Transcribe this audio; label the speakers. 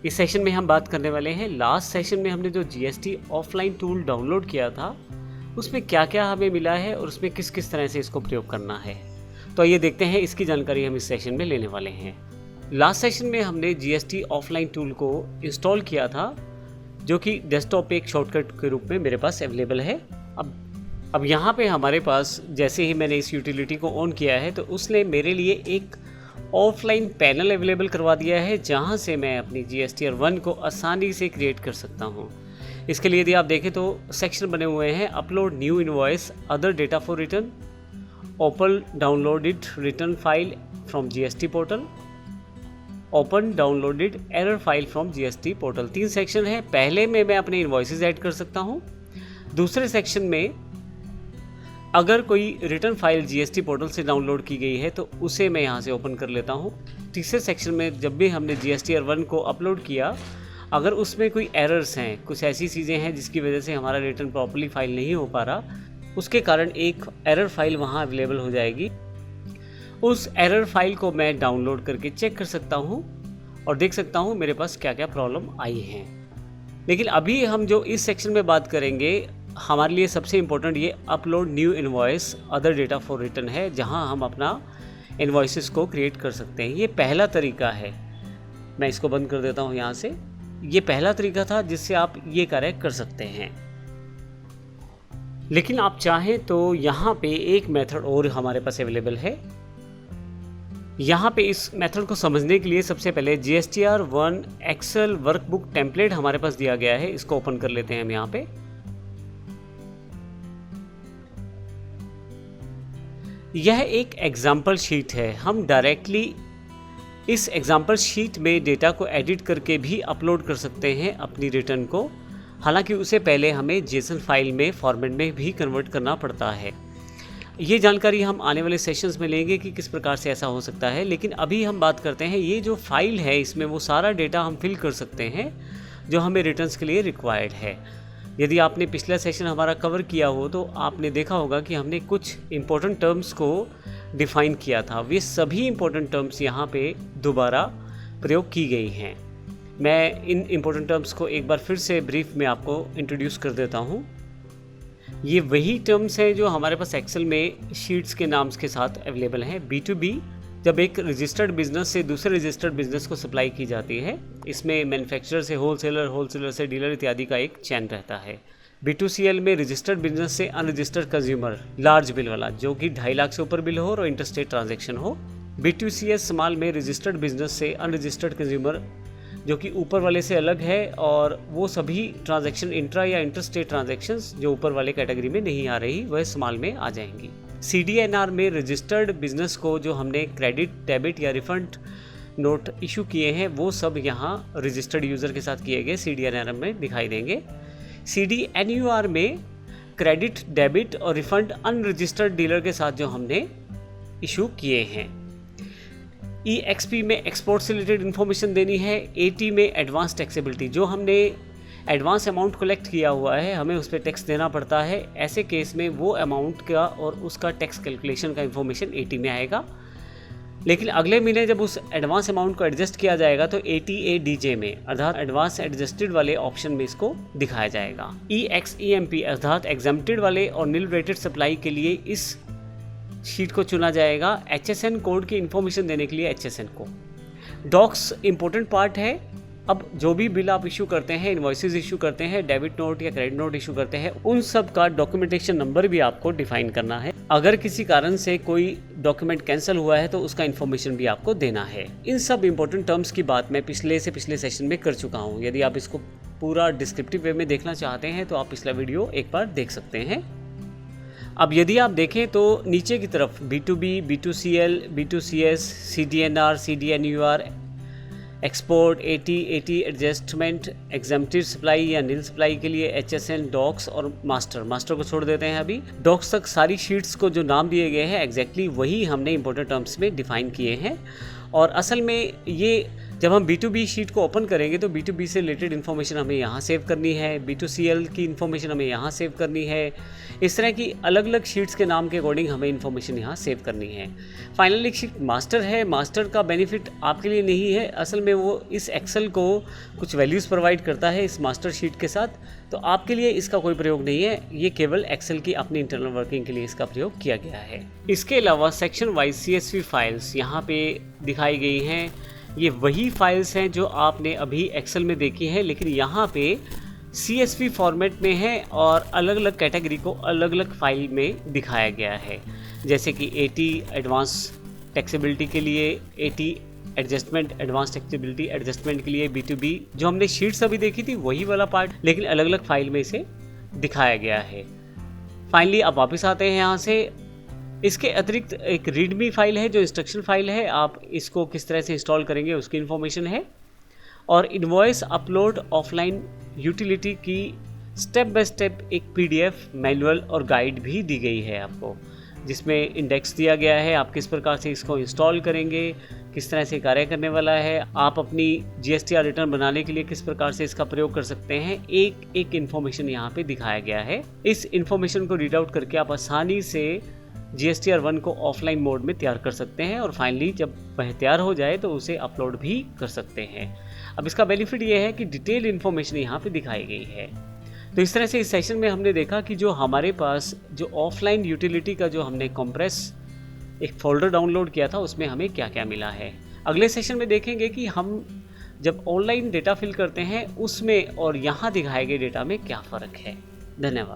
Speaker 1: इस सेशन में हम बात करने वाले हैं, लास्ट सेशन में हमने जो जीएसटी ऑफलाइन टूल डाउनलोड किया था उसमें क्या क्या हमें मिला है और उसमें किस किस तरह से इसको प्रयोग करना है। तो आइए देखते हैं, इसकी जानकारी हम इस सेशन में लेने वाले हैं। लास्ट सेशन में हमने जीएसटी ऑफलाइन टूल को इंस्टॉल किया था, जो कि डेस्कटॉप पे एक शॉर्टकट के रूप में मेरे पास अवेलेबल है। अब यहाँ पे हमारे पास जैसे ही मैंने इस यूटिलिटी को ऑन किया है तो उसने मेरे लिए एक ऑफलाइन पैनल अवेलेबल करवा दिया है, जहाँ से मैं अपनी GSTR1 को आसानी से क्रिएट कर सकता हूँ। इसके लिए यदि आप देखें तो सेक्शन बने हुए हैं, upload new invoice, other data for return, open downloaded return file from GST portal, open downloaded error file from GST portal. 3 section है। पहले में मैं अपने इनवॉइसेस ऐड कर सकता हूँ। दूसरे सेक्शन में अगर कोई रिटर्न फाइल GST पोर्टल से डाउनलोड की गई है तो उसे मैं यहाँ से ओपन कर लेता हूँ। तीसरे सेक्शन में जब भी हमने GSTR1 को अपलोड किया, अगर उसमें कोई एरर्स हैं, कुछ ऐसी चीज़ें हैं जिसकी वजह से हमारा रिटर्न प्रॉपर्ली फाइल नहीं हो पा रहा, उसके कारण एक एरर फाइल वहाँ अवेलेबल हो जाएगी। उस एरर फाइल को मैं डाउनलोड करके चेक कर सकता हूँ और देख सकता हूँ मेरे पास क्या क्या प्रॉब्लम आई हैं। लेकिन अभी हम जो इस सेक्शन में बात करेंगे, हमारे लिए सबसे इम्पोर्टेंट ये upload new invoice other data for return है, जहाँ हम अपना इनवॉइसेस को क्रिएट कर सकते हैं। ये पहला तरीका है। मैं इसको बंद कर देता हूँ यहाँ से। ये पहला तरीका था जिससे आप ये कार्य कर सकते हैं। लेकिन आप चाहें तो यहाँ पे एक मेथड और हमारे पास अवेलेबल है। यहाँ पे इस मेथड को समझने के लिए सबसे पहले GSTR1 एक्सेल वर्कबुक टेम्पलेट हमारे पास दिया गया है। इसको ओपन कर लेते हैं हम यहाँ पे। यह एक एग्जाम्पल शीट है। हम डायरेक्टली इस एग्जाम्पल शीट में डेटा को एडिट करके भी अपलोड कर सकते हैं अपनी रिटर्न को। हालांकि उसे पहले हमें JSON फाइल में फॉर्मेट में भी कन्वर्ट करना पड़ता है। ये जानकारी हम आने वाले सेशंस में लेंगे कि किस प्रकार से ऐसा हो सकता है। लेकिन अभी हम बात करते हैं, ये जो फाइल है इसमें वो सारा डेटा हम फिल कर सकते हैं जो हमें रिटर्न्स के लिए रिक्वायर्ड है। यदि आपने पिछला सेशन हमारा कवर किया हो तो आपने देखा होगा कि हमने कुछ इम्पोर्टेंट टर्म्स को डिफ़ाइन किया था। वे सभी इम्पोर्टेंट टर्म्स यहाँ पे दोबारा प्रयोग की गई हैं। मैं इन इम्पोर्टेंट टर्म्स को एक बार फिर से ब्रीफ में आपको इंट्रोड्यूस कर देता हूँ। ये वही टर्म्स हैं जो हमारे पास एक्सेल में शीट्स के नाम के साथ अवेलेबल हैं। B2B, जब एक रजिस्टर्ड बिजनेस से दूसरे रजिस्टर्ड बिजनेस को सप्लाई की जाती है, इसमें मैन्युफैक्चरर से होलसेलर, होलसेलर से डीलर इत्यादि का एक चैन रहता है। B2CL में रजिस्टर्ड बिजनेस से अनरजिस्टर्ड कंज्यूमर, लार्ज बिल वाला, जो कि 2.5 लाख से ऊपर बिल हो और इंटरस्टेट ट्रांजैक्शन हो। B2CS स्मॉल में रजिस्टर्ड बिजनेस से अनरजिस्टर्ड कंज्यूमर, जो कि ऊपर वाले से अलग है, और वो सभी ट्रांजैक्शन इंट्रा या इंटरस्टेट ट्रांजैक्शंस जो ऊपर वाले कैटेगरी में नहीं आ रही, वह स्मॉल में आ जाएंगी। CDNR में रजिस्टर्ड बिजनेस को जो हमने क्रेडिट, डेबिट या रिफंड नोट इशू किए हैं, वो सब यहाँ रजिस्टर्ड यूज़र के साथ किए गए CDNR में दिखाई देंगे। CDNUR में क्रेडिट, डेबिट और रिफंड अनरजिस्टर्ड डीलर के साथ जो हमने इशू किए हैं। EXP में एक्सपोर्ट से रिलेटेड इन्फॉर्मेशन देनी है। AT में एडवांस टैक्सेबिलिटी, जो हमने एडवांस अमाउंट कलेक्ट किया हुआ है हमें उस पर टैक्स देना पड़ता है। ऐसे केस में वो अमाउंट का और उसका टैक्स कैलकुलेशन का इन्फॉर्मेशन AT में आएगा। लेकिन अगले महीने जब उस एडवांस अमाउंट को एडजस्ट किया जाएगा तो ATA-DJ में, अर्थात एडवांस एडजस्टेड वाले ऑप्शन में इसको दिखाया जाएगा। EXEMP अर्थात एग्जम्प्टेड वाले और नील रेटेड सप्लाई के लिए इस शीट को चुना जाएगा। HSN कोड की इन्फॉर्मेशन देने के लिए HSN को। डॉक्स इंपॉर्टेंट पार्ट है। अब जो भी बिल आप इशू करते हैं, इनवॉइसेस इशू करते हैं, डेबिट नोट या क्रेडिट नोट इशू करते हैं, उन सब का डॉक्यूमेंटेशन नंबर भी आपको डिफाइन करना है। अगर किसी कारण से कोई डॉक्यूमेंट कैंसिल हुआ है तो उसका इन्फॉर्मेशन भी आपको देना है। इन सब इंपॉर्टेंट टर्म्स की बात मैं पिछले सेशन में कर चुका हूँ। यदि आप इसको पूरा डिस्क्रिप्टिव वे में देखना चाहते हैं तो आप पिछला वीडियो एक बार देख सकते हैं। अब यदि आप देखें तो नीचे की तरफ B2B, B2CL, B2CS, CDNR, CDNUR, export, AT adjustment, exempted supply या नील सप्लाई के लिए HSN, डॉक्स और मास्टर को छोड़ देते हैं। अभी डॉक्स तक सारी शीट्स को जो नाम दिए गए हैं एग्जैक्टली वही हमने इंपॉर्टेंट टर्म्स में डिफाइन किए हैं। और असल में ये जब हम B2B शीट को ओपन करेंगे तो B2B से रिलेटेड इन्फॉर्मेशन हमें यहाँ सेव करनी है, B2CL की इन्फॉर्मेशन हमें यहाँ सेव करनी है। इस तरह की अलग अलग शीट्स के नाम के अकॉर्डिंग हमें इन्फॉर्मेशन यहाँ सेव करनी है। फाइनली एक शीट मास्टर है। मास्टर का बेनिफिट आपके लिए नहीं है, असल में वो इस एक्सेल को कुछ वैल्यूज़ प्रोवाइड करता है इस मास्टर शीट के साथ, तो आपके लिए इसका कोई प्रयोग नहीं है। ये केवल एक्सेल की अपनी इंटरनल वर्किंग के लिए इसका प्रयोग किया गया है। इसके अलावा सेक्शन वाइज CSV फाइल्स यहाँ पे दिखाई गई हैं। ये वही फाइल्स हैं जो आपने अभी एक्सेल में देखी हैं, लेकिन यहाँ पे CSV फॉर्मेट में है और अलग अलग कैटेगरी को अलग अलग फाइल में दिखाया गया है। जैसे कि AT एडवांस टैक्सेबिलिटी के लिए, AT adjustment advance taxability adjustment के लिए, B2B जो हमने शीट्स अभी देखी थी वही वाला पार्ट, लेकिन अलग अलग फाइल में इसे दिखाया गया है। फाइनली अब वापस आते हैं यहाँ से। इसके अतिरिक्त एक रीडमी फाइल है जो इंस्ट्रक्शन फाइल है, आप इसको किस तरह से इंस्टॉल करेंगे उसकी इन्फॉर्मेशन है। और इनवॉइस अपलोड ऑफलाइन यूटिलिटी की स्टेप बाय स्टेप एक PDF मैनुअल और गाइड भी दी गई है आपको, जिसमें इंडेक्स दिया गया है आप किस प्रकार से इसको इंस्टॉल करेंगे, किस तरह से कार्य करने वाला है, आप अपनी GSTR रिटर्न बनाने के लिए किस प्रकार से इसका प्रयोग कर सकते हैं। एक एक इन्फॉर्मेशन यहाँ पे दिखाया गया है। इस इन्फॉर्मेशन को रीड आउट करके आप आसानी से GSTR 1 को ऑफलाइन मोड में तैयार कर सकते हैं और फाइनली जब वह तैयार हो जाए तो उसे अपलोड भी कर सकते हैं। अब इसका बेनिफिट ये है कि डिटेल इन्फॉर्मेशन यहाँ पे दिखाई गई है। तो इस तरह से इस सेशन में हमने देखा कि जो हमारे पास जो ऑफलाइन यूटिलिटी का जो हमने कंप्रेस एक फोल्डर डाउनलोड किया था उसमें हमें क्या क्या मिला है। अगले सेशन में देखेंगे कि हम जब ऑनलाइन डेटा फिल करते हैं उसमें और यहाँ दिखाए गए डेटा में क्या फ़र्क है। धन्यवाद।